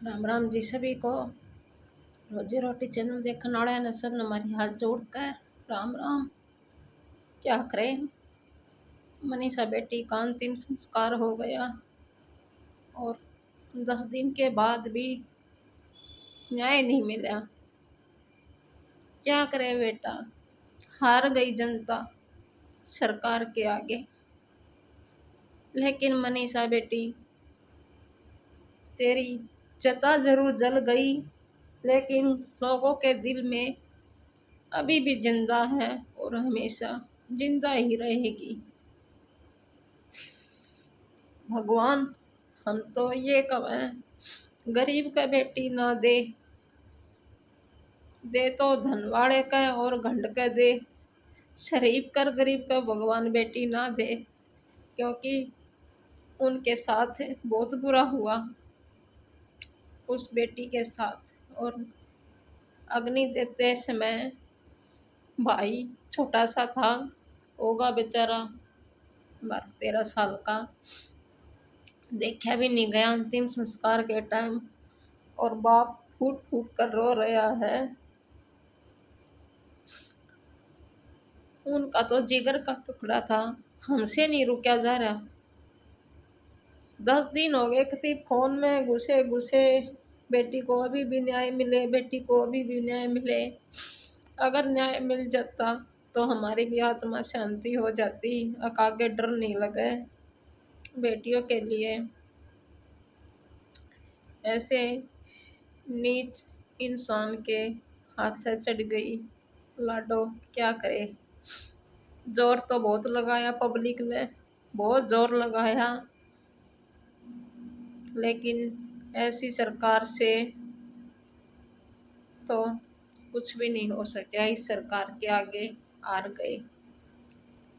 राम राम जी सभी को। रोजी रोटी चैनल देखने वाले ने सब ने हमारी हाथ जोड़कर राम राम। क्या करें, मनीषा बेटी का अंतिम संस्कार हो गया और 10 दिन के बाद भी न्याय नहीं मिला। क्या करे बेटा, हार गई जनता सरकार के आगे। लेकिन मनीषा बेटी, तेरी चिता जरूर जल गई, लेकिन लोगों के दिल में अभी भी जिंदा है और हमेशा जिंदा ही रहेगी। भगवान, हम तो ये कहें, गरीब का बेटी ना दे, दे तो धनवाड़े का और घंट का दे। शरीफ कर गरीब का भगवान बेटी ना दे, क्योंकि उनके साथ बहुत बुरा हुआ उस बेटी के साथ। और अग्नि देते समय भाई छोटा सा था, होगा बेचारा 12-13 साल का, देखा भी नहीं गया अंतिम संस्कार के टाइम। और बाप फूट फूट कर रो रहा है। उनका तो जिगर का टुकड़ा था, हमसे नहीं रुका जा रहा। 10 दिन हो गए किसी फोन में घुसे घुसे, बेटी को अभी भी न्याय मिले, बेटी को अभी भी न्याय मिले। अगर न्याय मिल जाता तो हमारी भी आत्मा शांति हो जाती, आगे डर नहीं लगे बेटियों के लिए। ऐसे नीच इंसान के हाथ चढ़ गई लाडो, क्या करे। जोर तो बहुत लगाया पब्लिक ने, बहुत जोर लगाया, लेकिन ऐसी सरकार से तो कुछ भी नहीं हो सका। इस सरकार के आगे हार गए।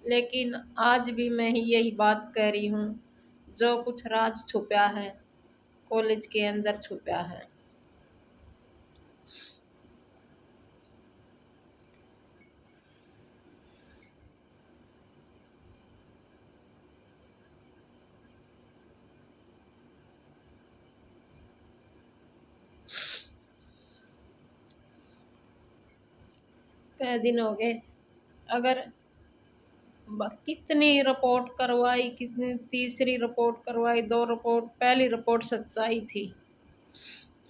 लेकिन आज भी मैं ही यही बात कह रही हूँ, जो कुछ राज छुपा है कॉलेज के अंदर छुपा है। कई दिन हो गए, अगर कितनी रिपोर्ट करवाई, कितनी तीसरी रिपोर्ट करवाई, 2 रिपोर्ट, पहली रिपोर्ट सच्चाई थी,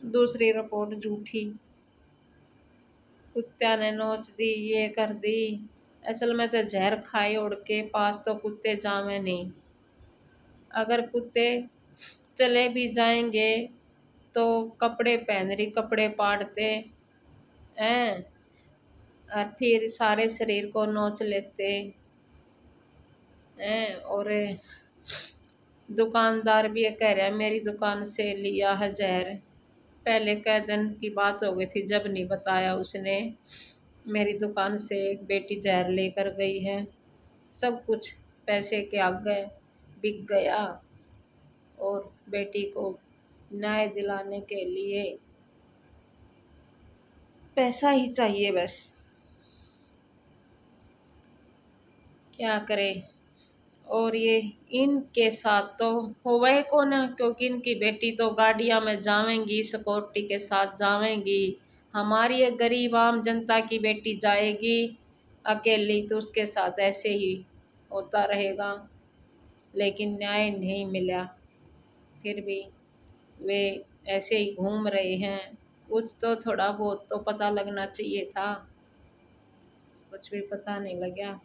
दूसरी रिपोर्ट झूठी, कुत्ते ने नोच दी, ये कर दी। असल में तो जहर खाए उड़ के पास तो कुत्ते जावे नहीं। अगर कुत्ते चले भी जाएंगे तो कपड़े पहन रही, कपड़े पाड़ते हैं और फिर सारे शरीर को नोच लेते हैं। और दुकानदार भी ये कह रहा है मेरी दुकान से लिया है जहर। पहले कई दिन की बात हो गई थी जब नहीं बताया उसने, मेरी दुकान से एक बेटी जहर लेकर गई है। सब कुछ पैसे के आगे बिक गया और बेटी को न्याय दिलाने के लिए पैसा ही चाहिए बस। क्या करे। और ये इनके साथ तो होवे को ना, क्योंकि इनकी बेटी तो गाड़ियां में जावेंगी, सिक्योरिटी के साथ जावेंगी। हमारी एक गरीब आम जनता की बेटी जाएगी अकेली तो उसके साथ ऐसे ही होता रहेगा। लेकिन न्याय नहीं मिला, फिर भी वे ऐसे ही घूम रहे हैं। कुछ तो थोड़ा बहुत तो पता लगना चाहिए था, कुछ भी पता नहीं लगा।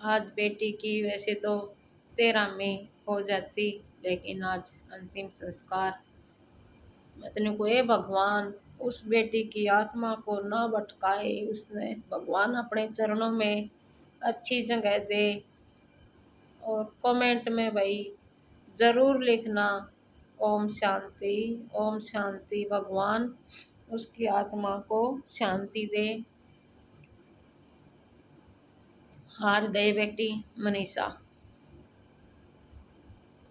आज बेटी की वैसे तो 13 में हो जाती, लेकिन आज अंतिम संस्कार। मैं तेने को ए भगवान, उस बेटी की आत्मा को ना भटकाए, उसने भगवान अपने चरणों में अच्छी जगह दे। और कमेंट में भाई ज़रूर लिखना ओम शांति, ओम शांति। भगवान उसकी आत्मा को शांति दे। हार गए बेटी मनीषा,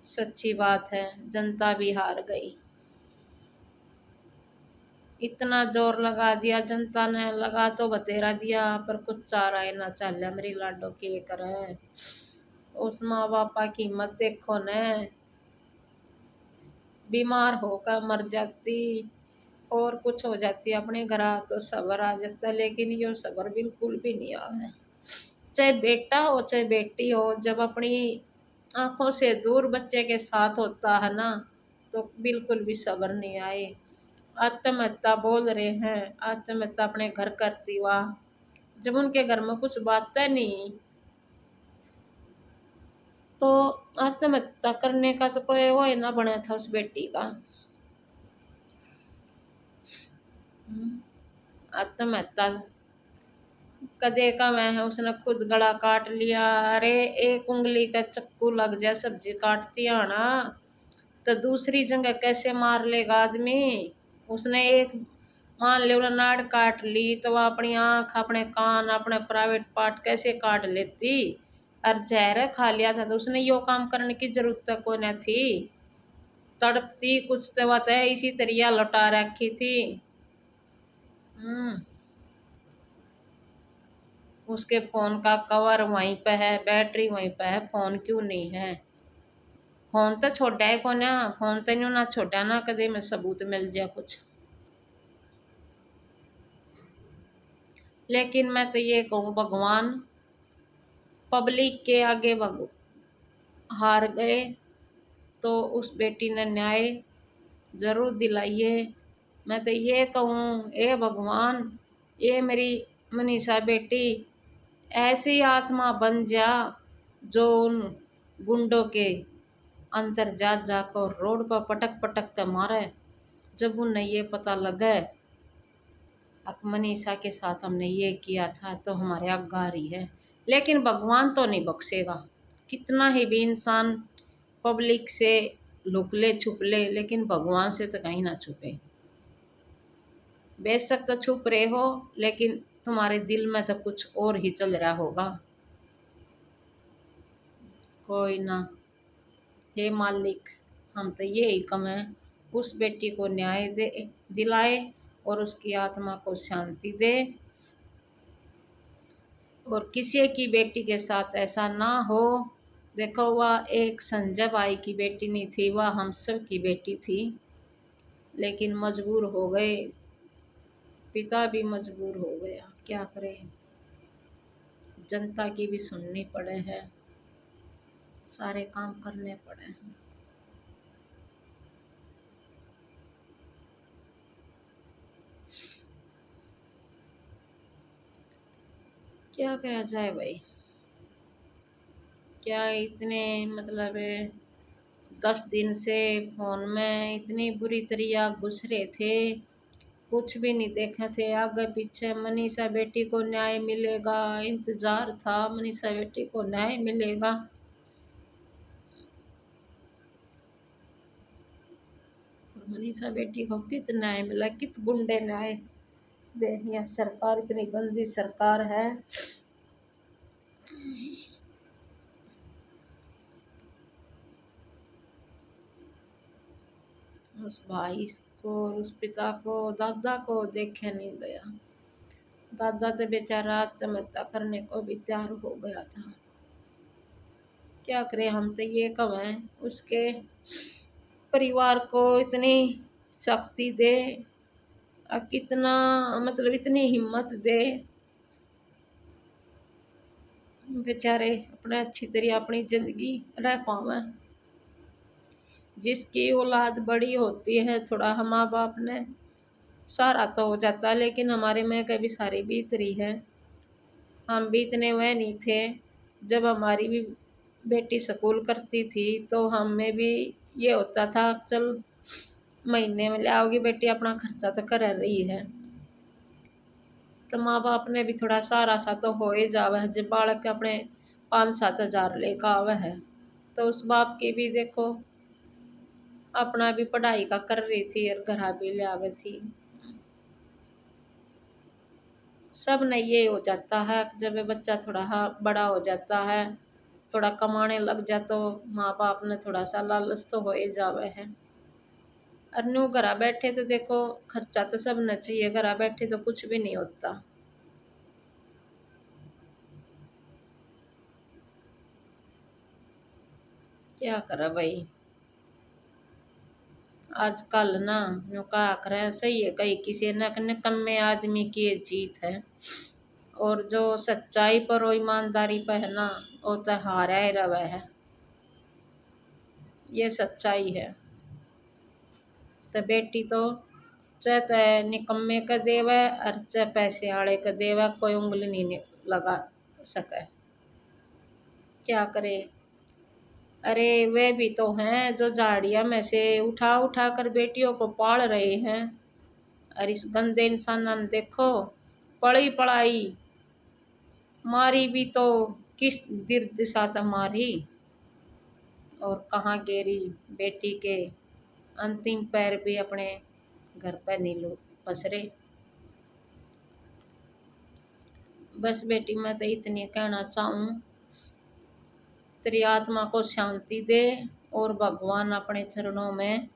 सच्ची बात है, जनता भी हार गई। इतना जोर लगा दिया जनता ने, लगा तो बतेरा दिया पर कुछ चारा है ना चल। मेरी लाडो के करे, उस माँ बापा की हिम्मत देखो न। बीमार होकर मर जाती और कुछ हो जाती अपने घर तो सब्र आ जाता, लेकिन ये सब्र बिल्कुल भी नहीं आवे। चाहे बेटा हो चाहे बेटी हो, जब अपनी आंखों से दूर बच्चे के साथ होता है ना, तो बिल्कुल भी सब्र नहीं आए। आत्महत्या बोल रहे हैं, आत्महत्या अपने घर करती वाह, जब उनके घर में कुछ बातें नहीं, तो आत्महत्या करने का तो कोई वो ही ना बना था उस बेटी का। आत्महत्या कदे का मैं है, उसने खुद गला काट लिया। अरे एक उंगली का चक्कू लग जाए सब्जी काटती आना, तो दूसरी जगह कैसे मार लेगा आदमी। उसने एक मान ले उन्हें नाड़ काट ली, तो वह अपनी आंख अपने कान अपने प्राइवेट पार्ट कैसे काट लेती। और जहर खा लिया था तो उसने यो काम करने की जरूरत को न थी। तड़पती कुछ तो बात है, इसी तरिया लौटा रखी थी। हम्म उसके फोन का कवर वहीं पे है, बैटरी वहीं पे है, फोन क्यों नहीं है। फोन तो छोड़ा है को ना, फोन तो न्यू ना छोड़ा ना, कदे में सबूत मिल जाए कुछ। लेकिन मैं तो ये कहूँ, भगवान पब्लिक के आगे हार गए, तो उस बेटी ने न्याय जरूर दिलाइए। मैं तो ये कहूँ, ए भगवान, ये मेरी मनीषा बेटी ऐसी आत्मा बन जा, जो उन गुंडों के अंदर जा जाकर रोड पर पटक पटक कर मारे। जब उन्हें ये पता लगा मनीषा के साथ हमने ये किया था, तो हमारे आगारी है। लेकिन भगवान तो नहीं बख्शेगा, कितना ही भी इंसान पब्लिक से लुक ले छुप ले, लेकिन भगवान से तो कहीं ना छुपे। बेशक तो छुप रहे हो, लेकिन तुम्हारे दिल में तो कुछ और ही चल रहा होगा। कोई ना, हे मालिक, हम तो यही कम है, उस बेटी को न्याय दे दिलाए और उसकी आत्मा को शांति दे, और किसी की बेटी के साथ ऐसा ना हो। देखो, वह एक संजय भाई की बेटी नहीं थी, वह हम सब की बेटी थी, लेकिन मजबूर हो गए, पिता भी मजबूर हो गया, क्या करें, जनता की भी सुननी पड़े है, सारे काम करने पड़े हैं। क्या करा जाए भाई, क्या इतने मतलब 10 दिन से फोन में इतनी बुरी तरिया घुस रहे थे, कुछ भी नहीं देखे थे आगे पीछे। मनीषा बेटी को न्याय मिलेगा, इंतजार था मनीषा बेटी को न्याय मिलेगा। मनीषा बेटी को कित न्याय मिला, कित गुंडे न्याय दे। यहाँ सरकार इतनी गंदी सरकार है। उस भाई को, उस पिता को, दादा को देखे नहीं गया। दादा तो बेचारा आत्महत्या करने को भी तैयार हो गया था। क्या करें, हम तो ये कहें उसके परिवार को इतनी शक्ति दे, और कितना मतलब इतनी हिम्मत दे, बेचारे अपने अच्छी तरह अपनी जिंदगी रह पावे। जिसकी औलाद बड़ी होती है, थोड़ा हम माँ बाप ने सारा तो हो जाता है, लेकिन हमारे में कभी सारी बीत रही है। हम भी इतने वह नहीं थे। जब हमारी भी बेटी स्कूल करती थी, तो हमें भी ये होता था, चल महीने में ले आओगी बेटी, अपना खर्चा तो कर रही है। तो माँ बाप ने भी थोड़ा सारा सा तो हो ही जावा है, जब बालक अपने 5-7 हज़ार लेकर आवे है, तो उस बाप की भी देखो, अपना भी पढ़ाई का कर रही थी और घर भी ले आवे थी। सब नहीं ये हो जाता है, जब बच्चा थोड़ा बड़ा हो जाता है, थोड़ा कमाने लग जा, तो माँ बाप ने थोड़ा सा लालच तो हो ही जावे है। और न्यू घर बैठे तो देखो, खर्चा तो सब न चाहिए, घर बैठे तो कुछ भी नहीं होता। क्या करा भाई, आजकल ना यूँ कहा करें, सही है कहीं किसी न निकम्मे आदमी की ये जीत है। और जो सच्चाई पर और ईमानदारी पर है ना, वो तो हारा ही रवा है। ये सच्चाई है। तो बेटी तो चाहे तो निकम्मे का देवे और चाहे पैसे आड़े का देवे, कोई उंगली नहीं लगा सके। क्या करे। अरे वे भी तो हैं जो झाड़िया में से उठा उठा कर बेटियों को पाल रहे हैं। और इस गंदे इंसान ने देखो, पड़ी पड़ाई मारी भी तो किस दिशा तक मारी, और कहाँ गेरी बेटी के अंतिम पैर भी अपने घर पर नहीं पसरे। बस बेटी मैं तो इतनी कहना चाहूँ, तेरी आत्मा को शांति दे और भगवान अपने चरणों में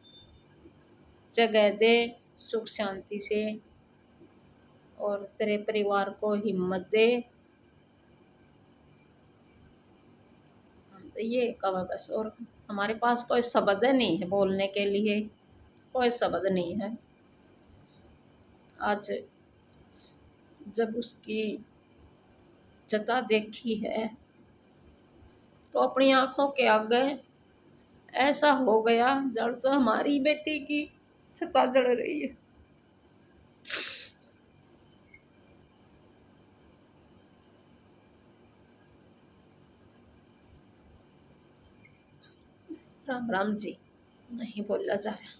जगह दे सुख शांति से, और तेरे परिवार को हिम्मत दे। हम तो ये कहा बस, और हमारे पास कोई शब्द नहीं है बोलने के लिए, कोई शब्द नहीं है। आज जब उसकी जता देखी है तो अपनी आंखों के आगे ऐसा हो गया जड़ तो हमारी बेटी की छता जड़ रही है। राम राम जी। नहीं बोला जा रहा।